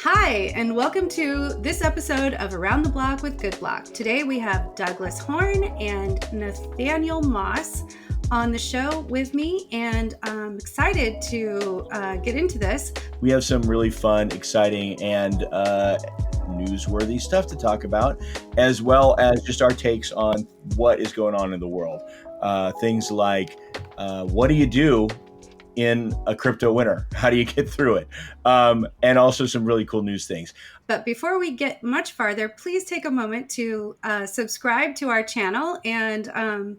Hi, and welcome to this episode of Around the Block with GoodBlock. Today we have Douglas Horn and Nathaniel Moss on the show with me, and I'm excited to get into this. We have some really fun, exciting, and newsworthy stuff to talk about, as well as just our takes on what is going on in the world. Things like, what do you do in a crypto winter? How do you get through it? And also some really cool news things. But before we get much farther, please take a moment to subscribe to our channel and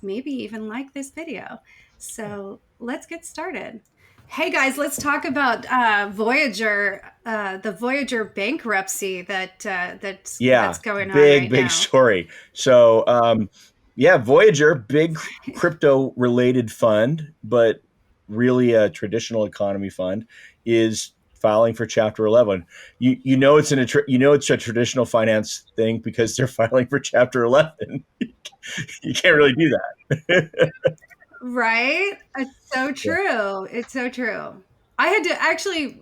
maybe even like this video. So let's get started. Hey guys, let's talk about Voyager, the Voyager bankruptcy that's going on right now. Big story. So Voyager, big crypto related fund, but really a traditional economy fund, is filing for Chapter 11. You know it's a traditional finance thing because they're filing for Chapter 11. You can't really do that. Right? It's so true. Yeah. It's so true. I had to actually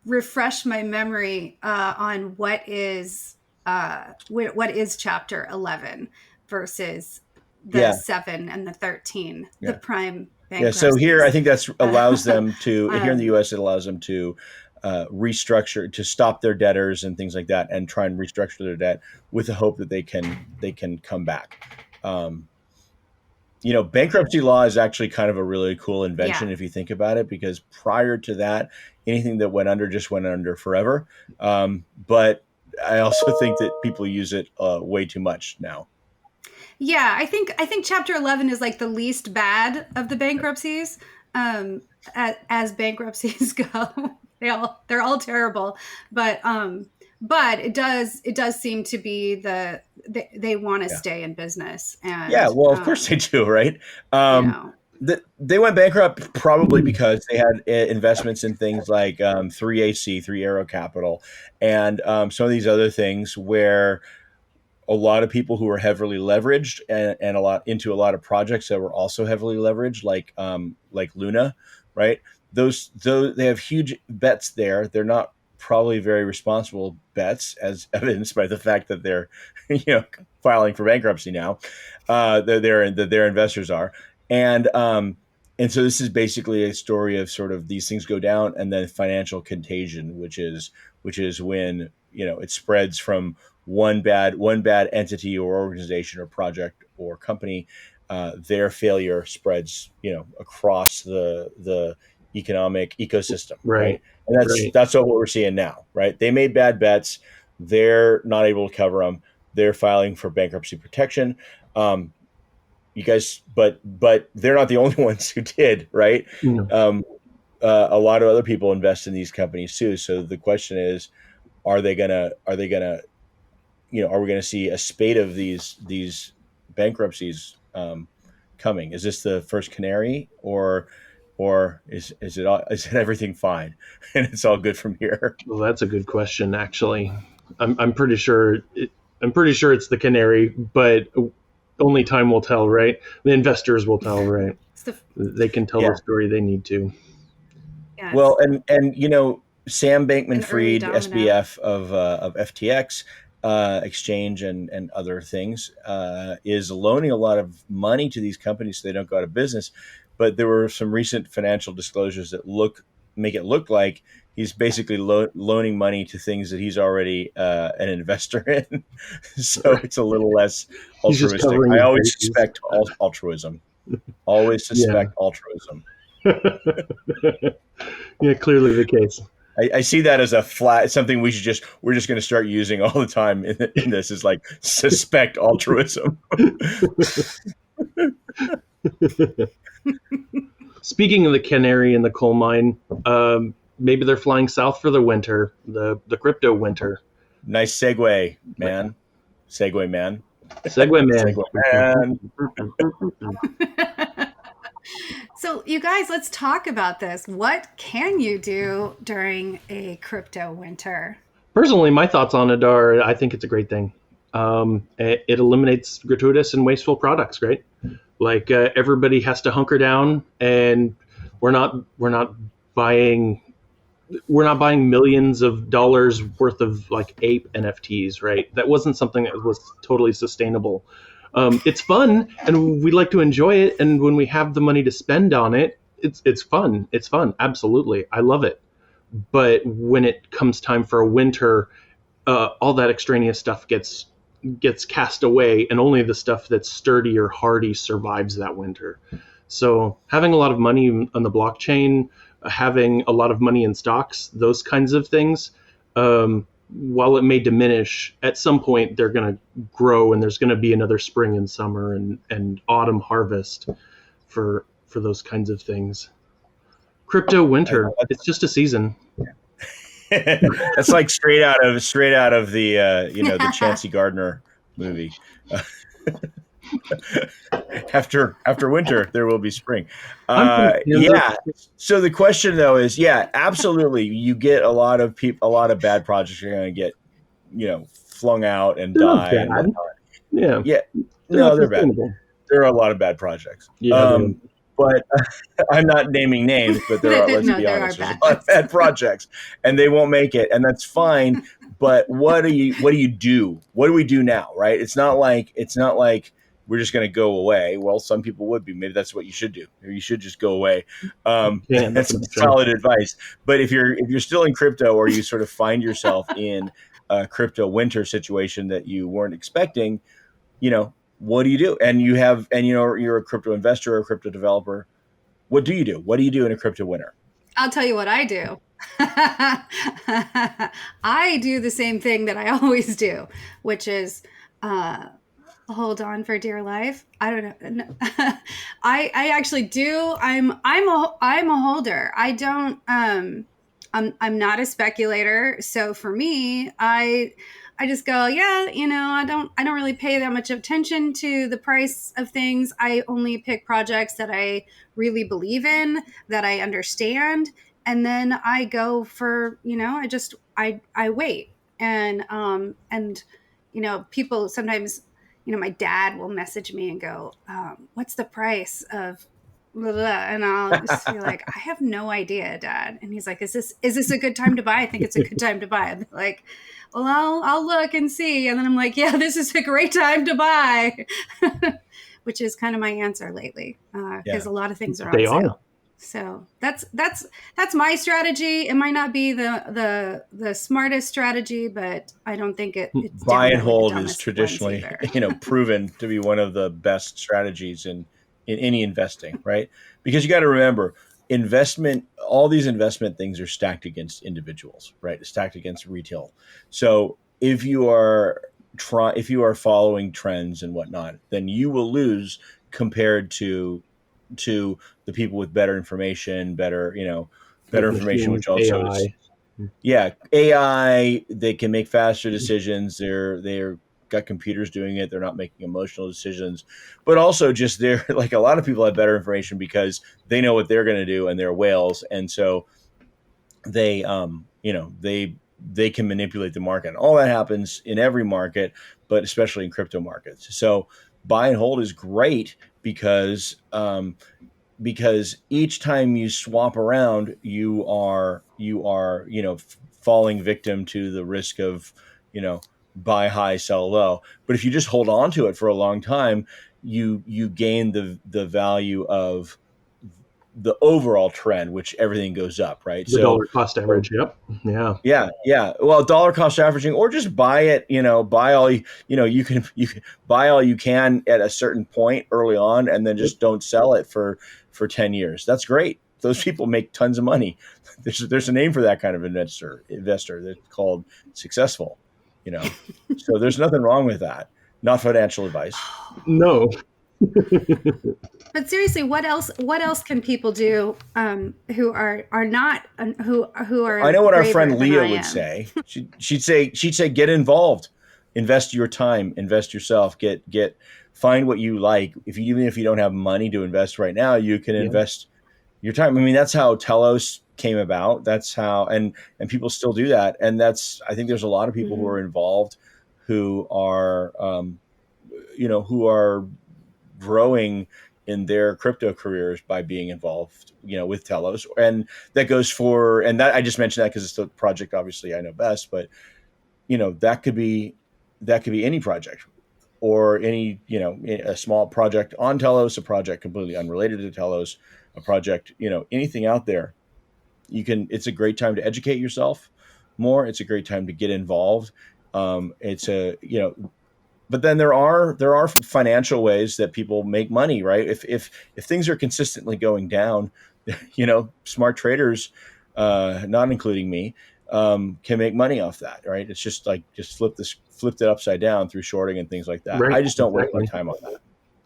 refresh my memory on what is Chapter 11 versus the 7 and the 13, the prime bankruptcies. So here, I think that's allows them to, here in the U.S., it allows them to restructure, to stop their debtors and things like that, and try and restructure their debt with the hope that they can come back. Bankruptcy law is actually kind of a really cool invention if you think about it, because prior to that, anything that went under just went under forever. But I also think that people use it way too much now. Yeah, I think Chapter 11 is like the least bad of the bankruptcies. As bankruptcies go, they're all terrible, but it does seem to be they want to stay in business. And of course they do, right? They went bankrupt probably because they had investments in things like 3AC, Three Arrow Capital, and some of these other things where a lot of people who were heavily leveraged and into a lot of projects that were also heavily leveraged, like Luna, right? Those they have huge bets there. They're not probably very responsible bets, as evidenced by the fact that they're filing for bankruptcy now. Their investors are, and so this is basically a story of sort of these things go down and then financial contagion, which is when it spreads from one bad entity or organization or project or company. Their failure spreads across the economic ecosystem, right? And that's what we're seeing now, right? They made bad bets. They're not able to cover them. They're filing for bankruptcy protection. You guys, but they're not the only ones who did, right? A lot of other people invest in these companies too. So the question is, are we gonna see a spate of these bankruptcies coming? Is this the first canary, or is it everything fine and it's all good from here? Well, that's a good question. Actually, I'm pretty sure it's the canary, but only time will tell, right? The investors will tell, right? They can tell the story they need to. Yeah, well, and Sam Bankman-Fried, SBF of FTX exchange and other things, is loaning a lot of money to these companies so they don't go out of business. But there were some recent financial disclosures that make it look like he's basically loaning money to things that he's already an investor in. So it's a little less altruistic. I always suspect altruism. Always suspect altruism. Yeah, clearly the case. I see that as something we're just going to start using all the time in this, is like suspect altruism. Speaking of the canary in the coal mine, maybe they're flying south for the winter, the crypto winter. Nice segue, man. Segue man. Segue man. Segue man. So you guys, let's talk about this. What can you do during a crypto winter? Personally, my thoughts on it are, I think it's a great thing. It eliminates gratuitous and wasteful products, right? Like everybody has to hunker down, and we're not buying we're not buying millions of dollars worth of like ape NFTs, right? That wasn't something that was totally sustainable. It's fun, and we like to enjoy it. And when we have the money to spend on it, it's fun. It's fun. Absolutely, I love it. But when it comes time for a winter, all that extraneous stuff gets cast away, and only the stuff that's sturdy or hardy survives that winter. So having a lot of money on the blockchain, having a lot of money in stocks, those kinds of things, while it may diminish, at some point they're going to grow, and there's going to be another spring and summer and autumn harvest for those kinds of things. Crypto winter, it's just a season. That's like straight out of the the Chauncey Gardner movie. After winter, there will be spring. Yeah. So the question though is, yeah, absolutely. You get a lot of bad projects are going to get, flung out and They're die and whatnot. Yeah. Yeah. No, they're bad. There are a lot of bad projects. Yeah. But I'm not naming names, but there are, let's be honest, there's a lot of bad projects, and they won't make it, and that's fine. But what do you do? What do we do now, right? It's not like we're just going to go away. Well, some people would be. Maybe that's what you should do. Or you should just go away. That's solid advice. But if you're still in crypto, or you sort of find yourself in a crypto winter situation that you weren't expecting, what do you do? And you're a crypto investor or a crypto developer. What do you do? What do you do in a crypto winter? I'll tell you what I do. I do the same thing that I always do, which is hold on for dear life. I don't know. I actually do. I'm a holder. I don't. I'm not a speculator. So for me, I just go, yeah, I don't really pay that much attention to the price of things. I only pick projects that I really believe in, that I understand. And then I go for, I wait. And people sometimes, my dad will message me and go, what's the price of blah, blah, and I'll just be like, I have no idea, Dad. And he's like, is this a good time to buy? I think it's a good time to buy. I'm like, well, I'll look and see. And then I'm like, yeah, this is a great time to buy, which is kind of my answer lately, because a lot of things are on sale. So that's my strategy. It might not be the smartest strategy, but I don't think it's buy and hold is traditionally proven to be one of the best strategies in any investing, right? Because you got to remember, all these investment things are stacked against individuals, right? It's stacked against retail. So if you are following trends and whatnot, then you will lose compared to the people with better information, better information, which also is, AI, they can make faster decisions. They're got computers doing it. They're not making emotional decisions, but also just they're like, a lot of people have better information because they know what they're going to do, and they're whales. And so they can manipulate the market. And all that happens in every market, but especially in crypto markets. So buy and hold is great because each time you swap around, you are falling victim to the risk of, buy high, sell low. But if you just hold on to it for a long time, you gain the value of the overall trend, which everything goes up, right? The dollar cost average. Yep. Yeah. Well, dollar cost averaging, or just buy it, buy all, you can buy all you can at a certain point early on, and then just don't sell it for 10 years. That's great. Those people make tons of money. There's a name for that kind of investor that's called successful, so there's nothing wrong with that. Not financial advice. No. But seriously, what else can people do who are not who are? I know what our friend Leah would say. She'd say get involved, invest your time, invest yourself, find what you like. Even if you don't have money to invest right now, you can invest your time. I mean, that's how Telos came about. That's how, and people still do that. And I think there's a lot of people who are involved, who are, who are growing in their crypto careers by being involved, with Telos. And that goes for, and that I just mentioned that because it's the project obviously I know best, but that could be any project or any, a small project on Telos, a project completely unrelated to Telos, a project, anything out there. It's a great time to educate yourself more. It's a great time to get involved. But then there are financial ways that people make money, right? If things are consistently going down, smart traders, not including me, can make money off that, right? It's just like flipped it upside down through shorting and things like that. Right, I just don't waste my time on that.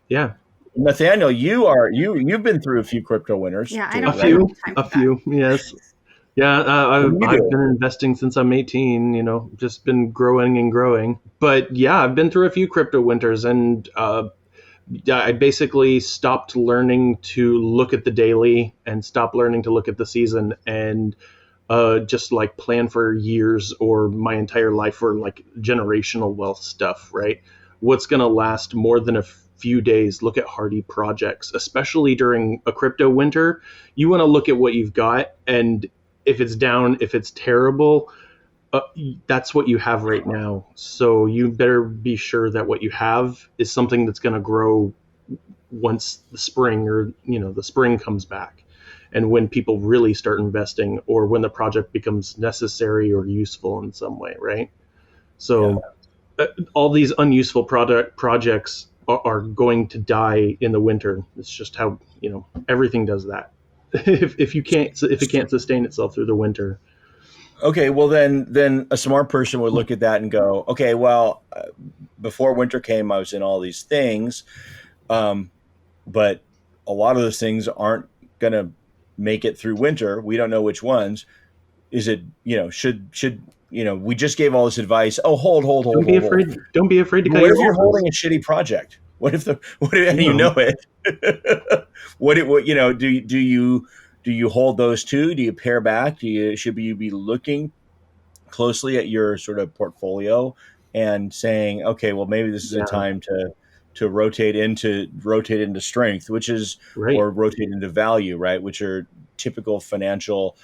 Yeah. Nathaniel, you've been through a few crypto winners. Yeah, too, I don't a few, yes. Yeah, I've been investing since I'm 18, just been growing and growing. But yeah, I've been through a few crypto winters, and I basically stopped learning to look at the daily and stopped learning to look at the season, and just like plan for years or my entire life for like generational wealth stuff, right? What's going to last more than a few days? Look at hardy projects, especially during a crypto winter. You want to look at what you've got, and if it's down, if it's terrible, that's what you have right now. So you better be sure that what you have is something that's going to grow once the spring or, the spring comes back. And when people really start investing, or when the project becomes necessary or useful in some way, right? So all these unuseful projects are going to die in the winter. It's just how, everything does that. if it can't sustain itself through the winter. Okay, well then a smart person would look at that and go, okay, well, before winter came, I was in all these things, but a lot of those things aren't going to make it through winter. We don't know which ones. Is it, should we just gave all this advice. Oh, hold. Don't be afraid to cut What if your you're losses? holding a shitty project? What if and you know it? Do you hold those two? Do you pair back? Should you be looking closely at your sort of portfolio and saying, okay, well, maybe this is a time to rotate into strength, which is right, or rotate into value, right? Which are typical financial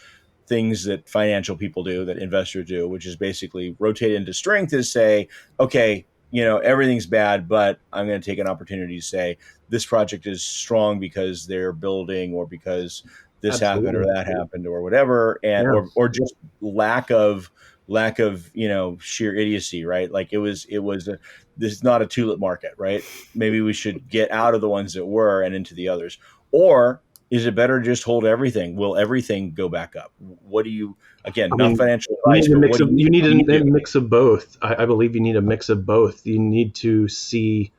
things that financial people do, that investors do, which is basically rotate into strength is say, okay, everything's bad, but I'm going to take an opportunity to say this project is strong because they're building, or because this happened or that happened or whatever, and or just lack of sheer idiocy, right? Like this is not a tulip market, right? Maybe we should get out of the ones that were and into the others. Or is it better to just hold everything? Will everything go back up? What do you, again, not financial advice, but what do you need a mix of both. I believe you need a mix of both. You need to see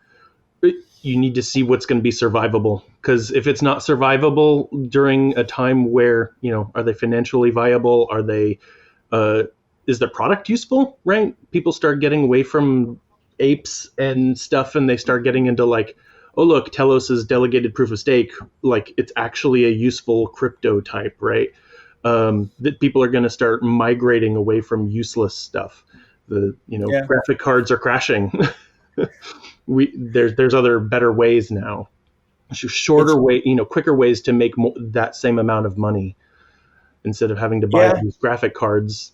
what's going to be survivable, because if it's not survivable during a time where, are they financially viable? Are they, is the product useful, right? People start getting away from apes and stuff, and they start getting into like, oh, look, Telos' delegated proof of stake, like it's actually a useful crypto type, right? That people are going to start migrating away from useless stuff. Graphic cards are crashing. There's other better ways now, quicker ways to make that same amount of money instead of having to buy these graphic cards.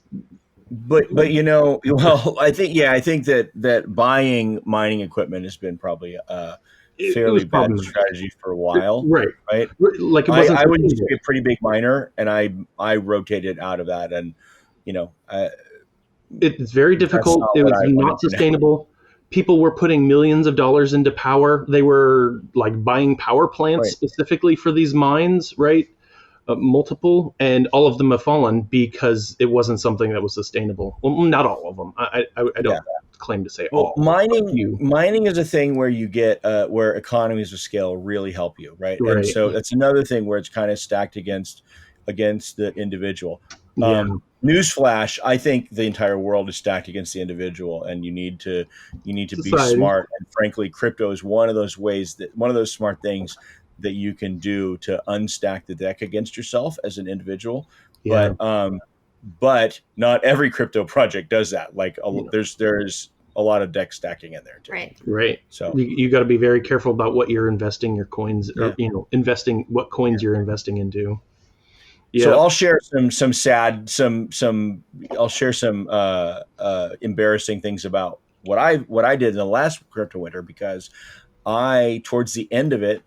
But well, I think that buying mining equipment has been probably a fairly bad strategy for a while, right? Like I would used to be a pretty big miner, and I rotated out of that, and it's very difficult. It was not sustainable. People were putting millions of dollars into power. They were like buying power plants specifically for these mines, right? Multiple, and all of them have fallen because it wasn't something that was sustainable. Well, not all of them. I don't claim to say all. Mining is a thing where you get where economies of scale really help you, right? And so that's another thing where it's kind of stacked against the individual. Newsflash: I think the entire world is stacked against the individual, and you need to be smart. And frankly, crypto is one of those smart things that you can do to unstack the deck against yourself as an individual. But not every crypto project does that. Like there's a lot of deck stacking in there too. Right. So you got to be very careful about what you're investing your coins, or investing what coins you're investing into. Yeah. So I'll share I'll share some embarrassing things about what I did in the last crypto winter, because towards the end of it,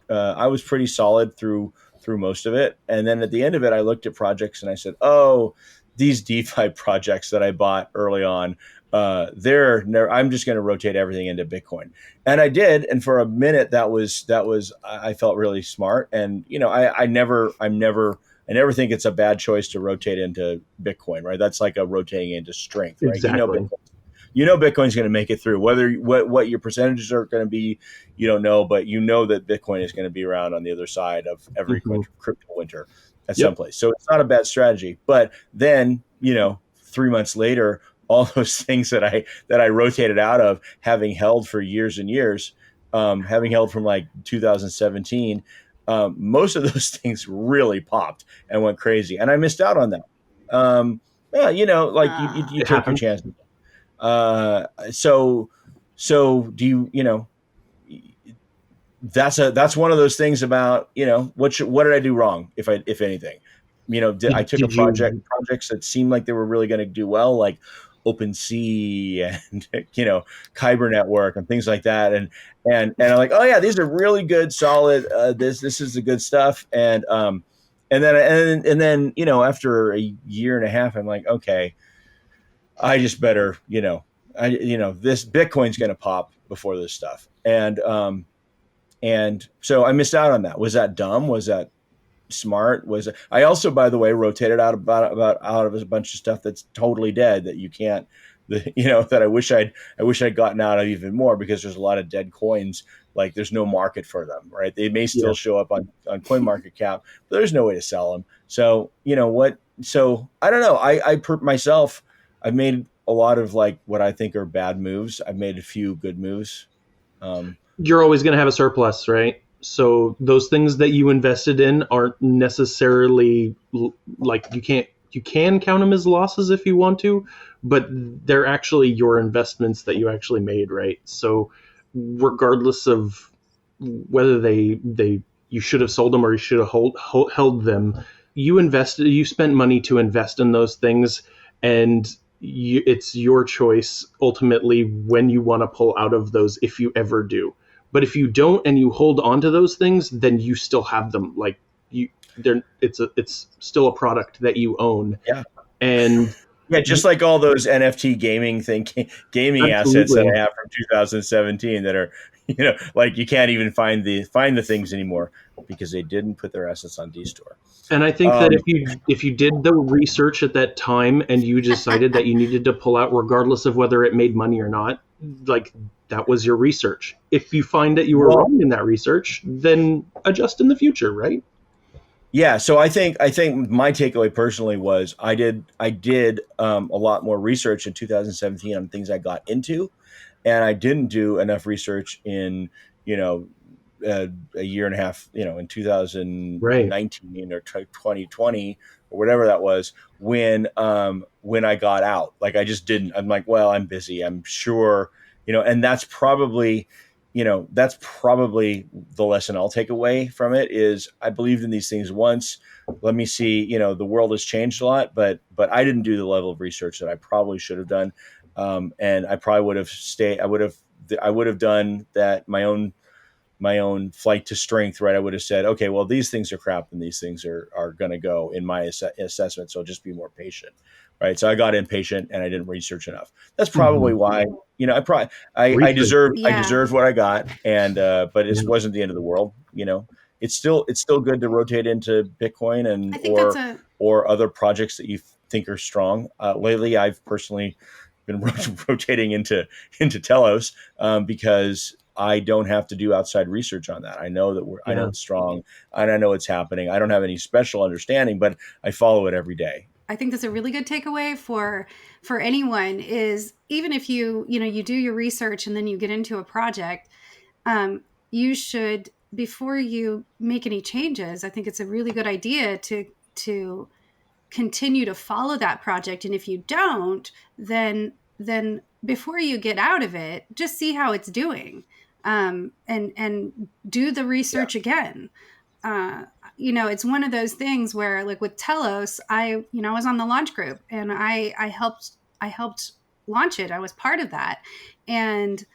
I was pretty solid through most of it, and then at the end of it, I looked at projects and I said, "Oh, these DeFi projects that I bought early on, I'm just going to rotate everything into Bitcoin," and I did. And for a minute, that was I felt really smart, and I never think it's a bad choice to rotate into Bitcoin, right? That's like a rotating into strength, right? Exactly. Bitcoin's going to make it through. Whether what your percentages are going to be, you don't know, but that Bitcoin is going to be around on the other side of every crypto winter at some place. So it's not a bad strategy. But then, 3 months later, all those things that I rotated out of, having held for years and years, having held from like 2017, most of those things really popped and went crazy, and I missed out on that. You take your chances. So do that's one of those things about, what did I do wrong, if anything? I took projects that seemed like they were really going to do well, like OpenSea and Kyber Network and things like that, and I'm like, oh yeah, these are really good, solid. This is the good stuff, and then after a year and a half, I'm like, okay, I just better, this Bitcoin's going to pop before this stuff. And so I missed out on that. Was that dumb? Was that smart? I also, by the way, rotated out out of a bunch of stuff that's totally dead, that you can't, that I wish I'd gotten out of even more, because there's a lot of dead coins. Like, there's no market for them, right? They may still show up on CoinMarketCap, but there's no way to sell them. So, so I don't know. Myself, I've made a lot of like what I think are bad moves. I've made a few good moves. You're always going to have a surplus, right? So those things that you invested in aren't necessarily like, you can count them as losses if you want to, but they're actually your investments that you actually made, right? So regardless of whether you should have sold them or you should have held them, you spent money to invest in those things, and it's your choice ultimately when you want to pull out of those, if you ever do. But if you don't and you hold on to those things, then you still have them. Like, it's still a product that you own. Yeah. And yeah, just like all those NFT gaming assets that I have from 2017 that are, like, you can't even find the things anymore because they didn't put their assets on dstor. And I think that if you did the research at that time and you decided that you needed to pull out, regardless of whether it made money or not, like, that was your research. If you find that you were wrong in that research, then adjust in the future, right? Yeah. So I think my takeaway personally was I did a lot more research in 2017 on things I got into, and I didn't do enough research in, a year and a half, in 2019 or 2020 or whatever that was, when I got out. Like, I just didn't. I'm like, well, I'm busy, I'm sure, and that's probably the lesson I'll take away from it, is I believed in these things once. Let me see, the world has changed a lot, but I didn't do the level of research that I probably should have done. And I probably would have done that, my own flight to strength, right? I would have said, okay, well, these things are crap and these things are going to go in my assessment. So just be more patient, right? So I got impatient and I didn't research enough. That's probably why, I deserved what I got. And, but it wasn't the end of the world. It's still good to rotate into Bitcoin or other projects that you think are strong. Lately, I've personally been rotating into Telos, because I don't have to do outside research on that. I know that I know it's strong, and I know it's happening. I don't have any special understanding, but I follow it every day. I think that's a really good takeaway for anyone, is even if you do your research and then you get into a project, you should, before you make any changes, I think it's a really good idea to continue to follow that project. And if you don't, then then before you get out of it, just see how it's doing, and do the research again. It's one of those things where, like with Telos, I was on the launch group, and I helped launch it. I was part of that, and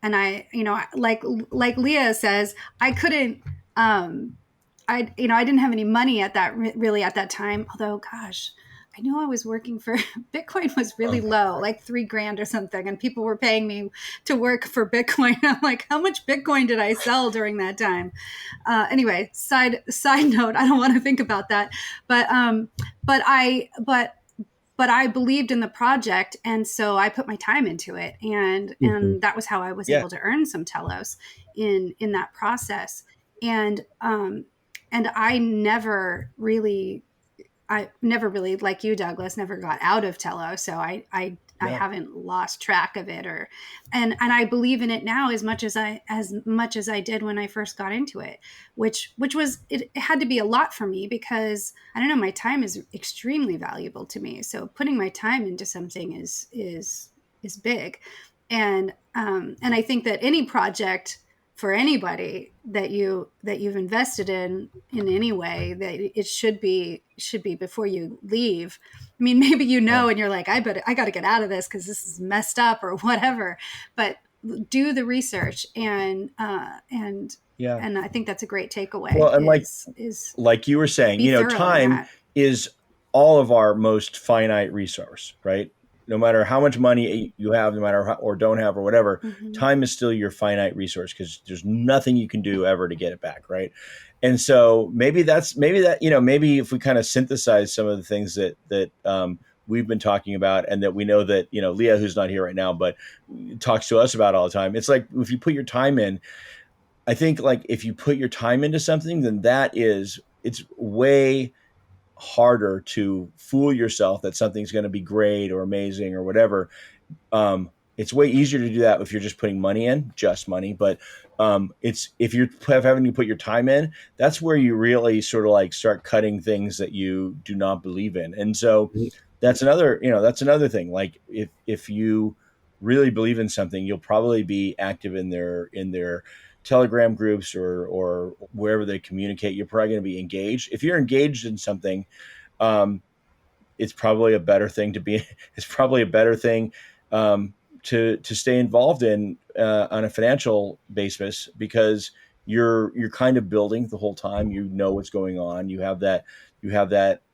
I, like Leah says, I couldn't. I didn't have any money at that really at that time. Although, gosh, I knew I was working for Bitcoin was really low, like $3,000 or something, and people were paying me to work for Bitcoin. I'm like, how much Bitcoin did I sell during that time? Anyway, side note, I don't want to think about that, but I believed in the project, and so I put my time into it, and that was how I was able to earn some Telos in that process. And I never really, like you, Douglas, never got out of Telos, so I haven't lost track of it, and I believe in it now as much as I did when I first got into it, which was, it had to be a lot for me, because I don't know, my time is extremely valuable to me. So putting my time into something is big, and I think that any project for anybody that you've invested in any way, that it should be before you leave. I mean, maybe and you're like, I got to get out of this because this is messed up or whatever. But do the research, and I think that's a great takeaway. Well, and like you were saying, time is all of our most finite resource, right? No matter how much money you have, no matter or don't have or whatever, time is still your finite resource, because there's nothing you can do ever to get it back, right? And so maybe if we kind of synthesize some of the things that we've been talking about, and that we know that, Leah, who's not here right now, but talks to us about all the time. It's like, if you put your time in, I think, like, if you put your time into something, then it's way harder to fool yourself that something's going to be great or amazing or whatever. It's way easier to do that if you're just putting money in, just money. But it's, if you're having to put your time in, that's where you really sort of like start cutting things that you do not believe in. And so that's another thing. Like, if you really believe in something, you'll probably be active in their Telegram groups or wherever they communicate. You're probably going to be engaged. If you're engaged in something, it's probably a better thing to be. It's probably a better thing to stay involved in on a financial basis, because you're kind of building the whole time. You know what's going on. You have that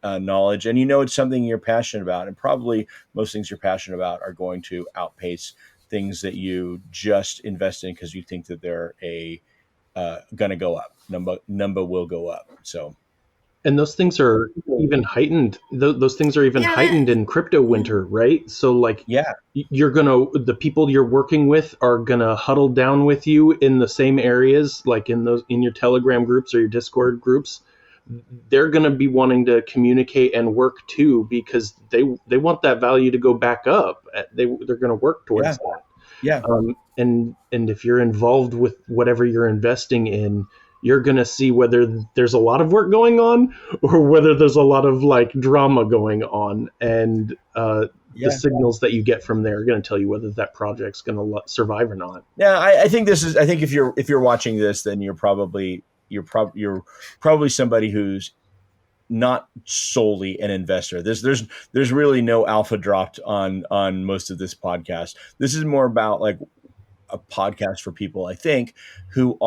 knowledge, and it's something you're passionate about. And probably most things you're passionate about are going to outpace things that you just invest in because you think that they're going to go up. Number will go up. So, and those things are even heightened. Those things are even heightened in crypto winter, right? So, like, the people you're working with are gonna huddle down with you in the same areas, like in your Telegram groups or your Discord groups. They're going to be wanting to communicate and work too, because they want that value to go back up. They're going to work towards that. Yeah. And if you're involved with whatever you're investing in, you're going to see whether there's a lot of work going on or whether there's a lot of like drama going on. And the signals that you get from there are going to tell you whether that project's going to survive or not. Yeah, I think if you're watching this, then you're probably somebody who's not solely an investor. There's really no alpha dropped on most of this podcast. This is more about like a podcast for people, I think, who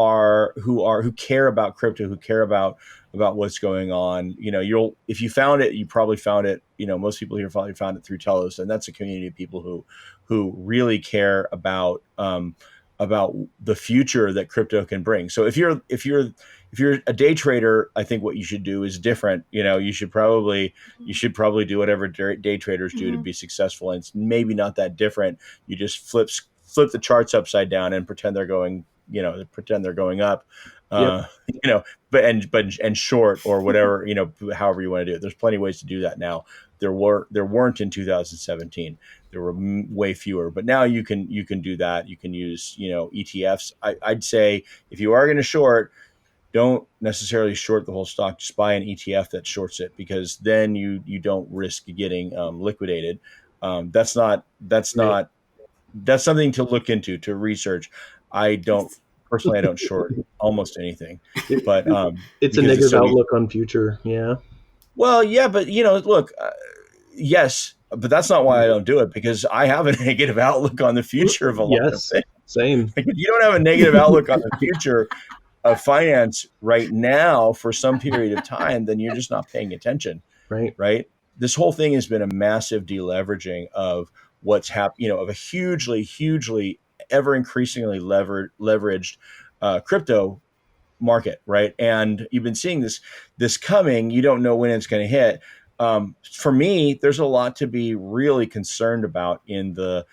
care about crypto, who care about what's going on. If you found it, you probably found it. Most people here probably found it through Telos, and that's a community of people who really care about the future that crypto can bring. So if you're a day trader, I think what you should do is different. You should probably do whatever day traders do to be successful. And it's maybe not that different. You just flip the charts upside down and pretend they're going up, but short or whatever, however you want to do it. There's plenty of ways to do that now. There weren't in 2017. There were way fewer, but now you can do that. You can use, ETFs. I'd say if you are going to short, don't necessarily short the whole stock. Just buy an ETF that shorts it, because then you don't risk getting liquidated. That's something to look into, to research. I don't short almost anything, but it's a because negative outlook on future. Yeah. Well, yeah, but look, yes, but that's not why I don't do it, because I have a negative outlook on the future of a lot of things. Same. Like, if you don't have a negative outlook on the future of finance right now for some period of time, then you're just not paying attention. Right. This whole thing has been a massive deleveraging of what's happened, of a hugely, ever increasingly leveraged crypto market, right? And you've been seeing this coming. You don't know when it's going to hit. For me, there's a lot to be really concerned about in the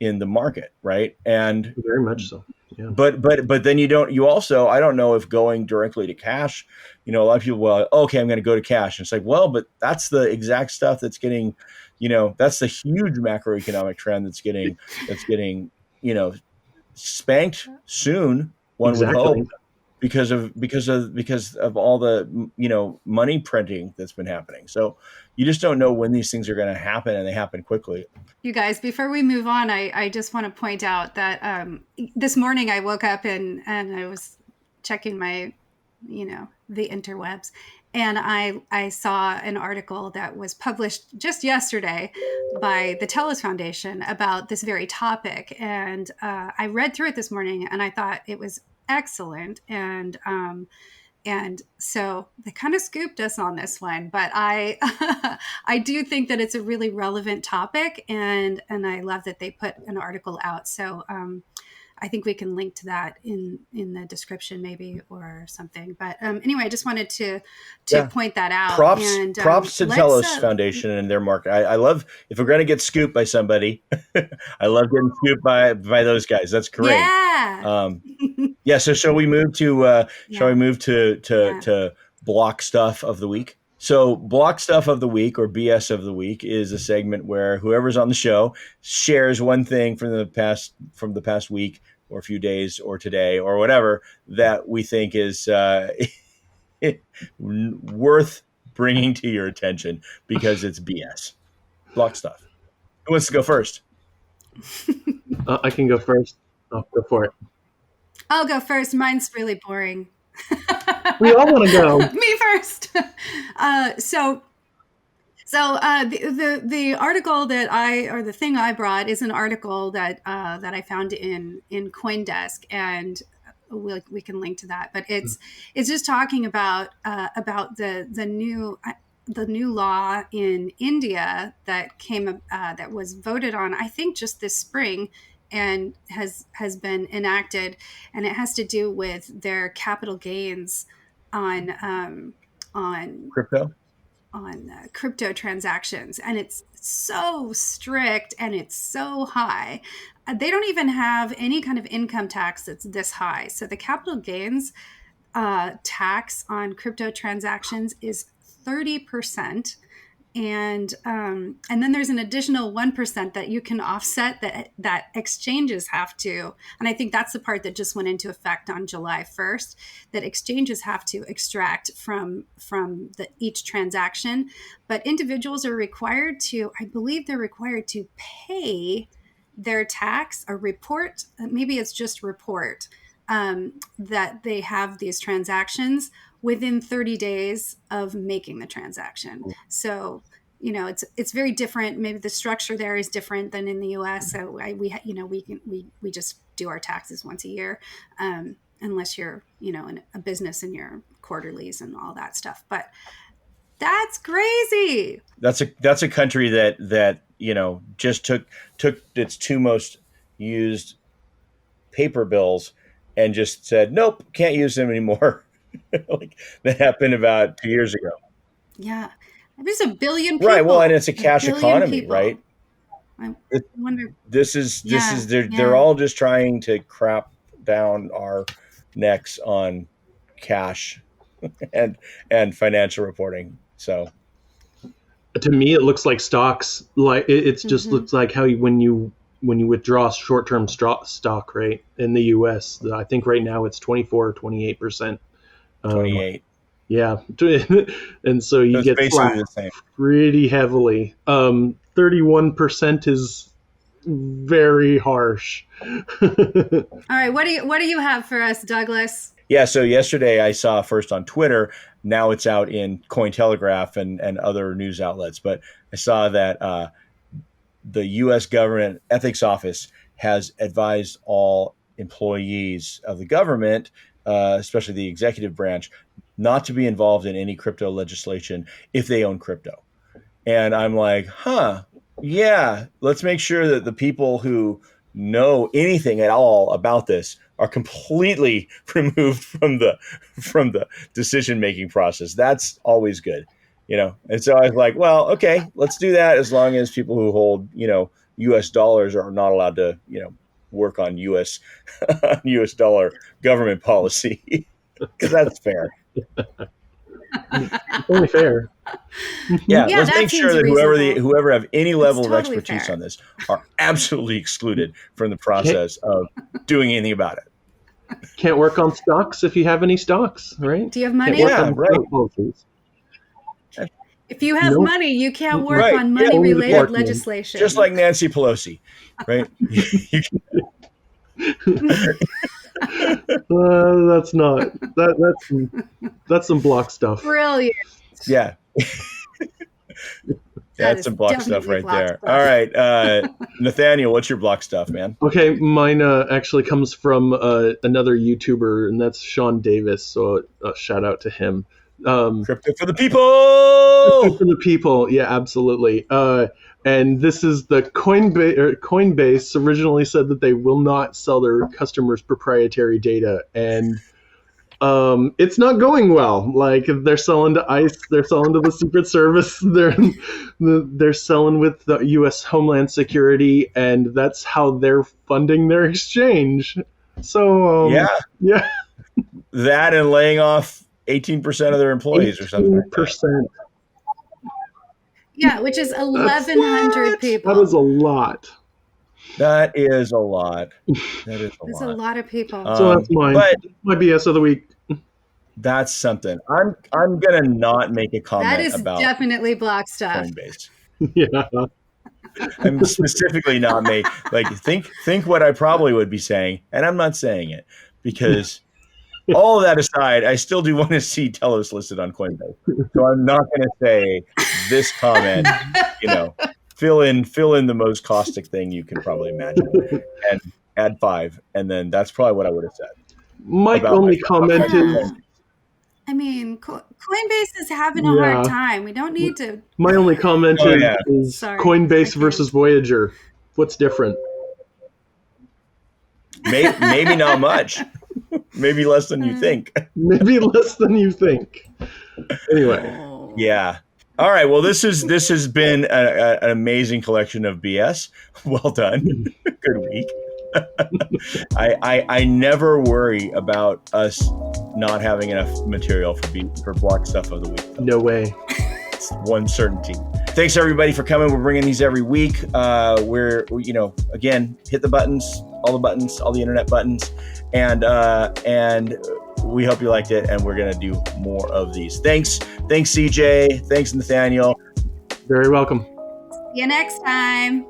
market, right? And very much so. Yeah. But then you also, I don't know if going directly to cash, a lot of people, well, okay, I'm going to go to cash. And it's like, well, but that's the exact stuff that's getting, that's the huge macroeconomic trend that's getting, spanked soon, one would hope, because of all the, money printing that's been happening. So you just don't know when these things are going to happen, and they happen quickly. You guys, before we move on, I just want to point out that this morning I woke up and I was checking my, the interwebs, and I saw an article that was published just yesterday by the Telus Foundation about this very topic. And I read through it this morning, and I thought it was excellent. And so they kind of scooped us on this one, but I I do think that it's a really relevant topic, and I love that they put an article out. So I think we can link to that in the description maybe or something. But anyway, I just wanted to point that out. Props to Telos Foundation and their market. I love, if we're going to get scooped by somebody, I love getting scooped by those guys. That's great. Yeah. Yeah. So shall we move to to block stuff of the week? So block stuff of the week, or BS of the week, is a segment where whoever's on the show shares one thing from the past week, or a few days, or today, or whatever, that we think is worth bringing to your attention because it's BS. Block stuff. Who wants to go first? I can go first. Go for it. I'll go first. Mine's really boring. We all want to go. Me first. The article the thing I brought is an article that I found in CoinDesk, and we can link to that. But it's just talking about the new law in India that was voted on, I think, just this spring, and has been enacted, and it has to do with their capital gains on crypto transactions. And it's so strict, and it's so high. They don't even have any kind of income tax that's this high. So the capital gains tax on crypto transactions is 30%. And then there's an additional 1% that you can offset that exchanges have to. And I think that's the part that just went into effect on July 1st, that exchanges have to extract from each transaction. But individuals are required to, I believe they're required to pay their tax or report, maybe it's just report, that they have these transactions within 30 days of making the transaction. So, it's very different. Maybe the structure there is different than in the US. So we just do our taxes once a year, unless you're, in a business and your quarterlies and all that stuff. But that's crazy. That's a country that just took its two most used paper bills and just said, nope, can't use them anymore. Like, that happened about 2 years ago. Yeah. There's a billion people. Right. Well, and it's a cash economy, people. Right? I wonder. They're all just trying to crap down our necks on cash and financial reporting. So to me, it looks like stocks. Like it's just looks like how when you withdraw short-term stock, right, in the US, I think right now it's 24 or 28%. 28. Yeah. And so you get slapped pretty heavily. 31% is very harsh. All right, what do you have for us, Douglas? Yeah, so yesterday I saw first on Twitter. Now it's out in Cointelegraph and other news outlets. But I saw that the U.S. government ethics office has advised all employees of the government, especially the executive branch, not to be involved in any crypto legislation if they own crypto. And I'm like, yeah, let's make sure that the people who know anything at all about this are completely removed from the decision-making process. That's always good, And so I was like, well, okay, let's do that as long as people who hold, US dollars are not allowed to, work on US dollar government policy because that's fair. Only fair. Yeah, let's make sure that whoever have any level totally of expertise fair on this are absolutely excluded from the process of doing anything about it. Can't work on stocks if you have any stocks, right? Do you have money? Yeah, right. If you have money, you can't work on money-related legislation. Just like Nancy Pelosi, right? That's some block stuff. Brilliant. Yeah. That's some block stuff right there. All right. Nathaniel, what's your block stuff, man? Okay, mine actually comes from another YouTuber, and that's Sean Davis. So shout out to him. Crypto for the people! Crypto for the people, yeah, absolutely. And this is the Coinbase originally said that they will not sell their customers' proprietary data, and it's not going well. Like, they're selling to ICE, they're selling to the Secret Service, they're selling with the U.S. Homeland Security, and that's how they're funding their exchange. So yeah, that and laying off 18% of their employees or something. 18%. Yeah, which is 1,100 people. That is a lot. That is a lot. That's a lot of people. So that's mine. But my BS of the week. That's something. I'm gonna not make a comment that is about definitely block stuff. Coinbase. Yeah. I'm specifically not think what I probably would be saying, and I'm not saying it because all of that aside, I still do want to see Telos listed on Coinbase. So I'm not going to say this comment, fill in the most caustic thing you can probably imagine and add 5. And then that's probably what I would have said. Mike only commented. I mean, Coinbase is having a hard time. We don't need to. My only comment is Coinbase versus Voyager. What's different? Maybe not much. Maybe less than you think. Maybe less than you think. Anyway. Yeah. All right. Well, this has been an amazing collection of BS. Well done. Good week. I never worry about us not having enough material for block stuff of the week. No way. It's one certainty. Thanks everybody for coming. We're bringing these every week. We're again, hit the buttons, all the internet buttons, and we hope you liked it. And we're gonna do more of these. Thanks, CJ. Thanks, Nathaniel. Very welcome. See you next time.